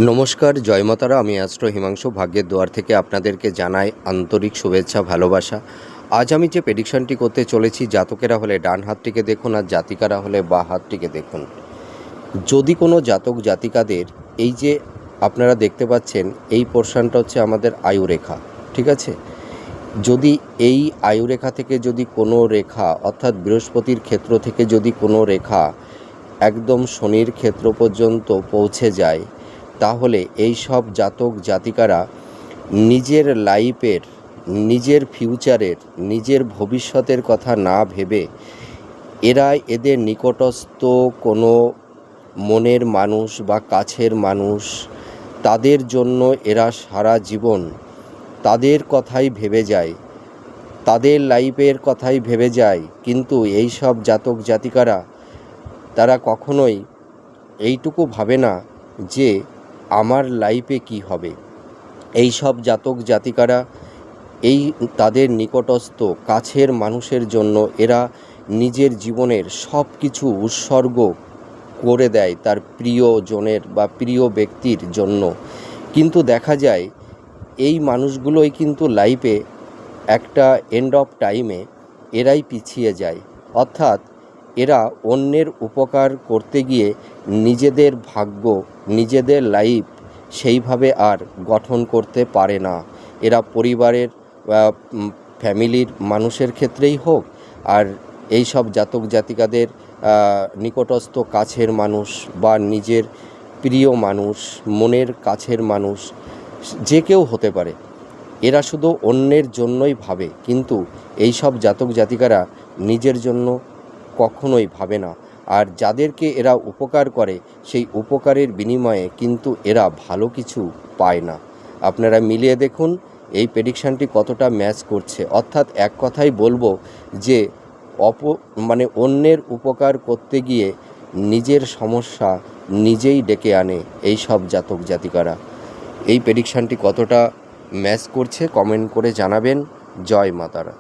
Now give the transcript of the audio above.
নমস্কার, জয় মাতারা। আমি অ্যাস্ট্রো হিমাংশু ভাগ্যের দুয়ার থেকে আপনাদেরকে জানাই আন্তরিক শুভেচ্ছা, ভালোবাসা। আজ আমি যে প্রেডিকশনটি করতে চলেছি, জাতকেরা হলে ডান হাতটিকে দেখুন আর জাতিকারা হলে বাঁ হাতটিকে দেখুন। যদি কোনো জাতক জাতিকাদের এই যে আপনারা দেখতে পাচ্ছেন, এই পোর্শনটা হচ্ছে আমাদের আয়ুরেখা, ঠিক আছে? যদি এই আয়ুরেখা থেকে যদি কোনো রেখা অর্থাৎ বৃহস্পতির ক্ষেত্র থেকে যদি কোনো রেখা একদম শনির ক্ষেত্র পর্যন্ত পৌঁছে যায়, তাহলে এই সব জাতক জাতিকারা নিজের লাইফের, নিজের ফিউচারের, নিজের ভবিষ্যতের কথা না ভেবে এরা এদের নিকটস্থ কোনো মনের মানুষ বা কাছের মানুষ, তাদের জন্য এরা সারা জীবন তাদের কথাই ভেবে যায়, তাদের লাইফের কথাই ভেবে যায়। কিন্তু এই সব জাতক জাতিকারা তারা কখনোই এইটুকু ভাবে না যে আমার লাইফে কি হবে। এই সব জাতক জাতিকারা এই তাদের নিকটস্থ কাছের মানুষের জন্য এরা নিজের জীবনের সব কিছু উৎসর্গ করে দেয় তার প্রিয়জনের বা প্রিয় ব্যক্তির জন্য। কিন্তু দেখা যায় এই মানুষগুলোই কিন্তু লাইফে একটা এন্ড অফ টাইমে এরাই পিছিয়ে যায়। অর্থাৎ এরা অন্যের উপকার করতে গিয়ে নিজেদের ভাগ্য, নিজেদের লাইফ সেইভাবে আর গঠন করতে পারে না। এরা পরিবারের ফ্যামিলির মানুষের ক্ষেত্রেই হোক, আর এই সব জাতক জাতিকাদের নিকটস্থ কাছের মানুষ বা নিজের প্রিয় মানুষ, মনের কাছের মানুষ, যে কেউ হতে পারে, এরা শুধু অন্যের জন্যই ভাবে। কিন্তু এই সব জাতক জাতিকারা নিজের জন্য কখনোই ভাবে না। আর যাদেরকে এরা উপকার করে, সেই উপকারের বিনিময়ে কিন্তু এরা ভালো কিছু পায় না। আপনারা মিলিয়ে দেখুন এই প্রেডিকশানটি কতটা ম্যাচ করছে। অর্থাৎ এক কথাই বলবো যে অন্যের উপকার করতে গিয়ে নিজের সমস্যা নিজেই ডেকে আনে এই সব জাতক জাতিকারা। এই প্রেডিকশানটি কতটা ম্যাচ করছে কমেন্ট করে জানাবেন। জয় মাতারা।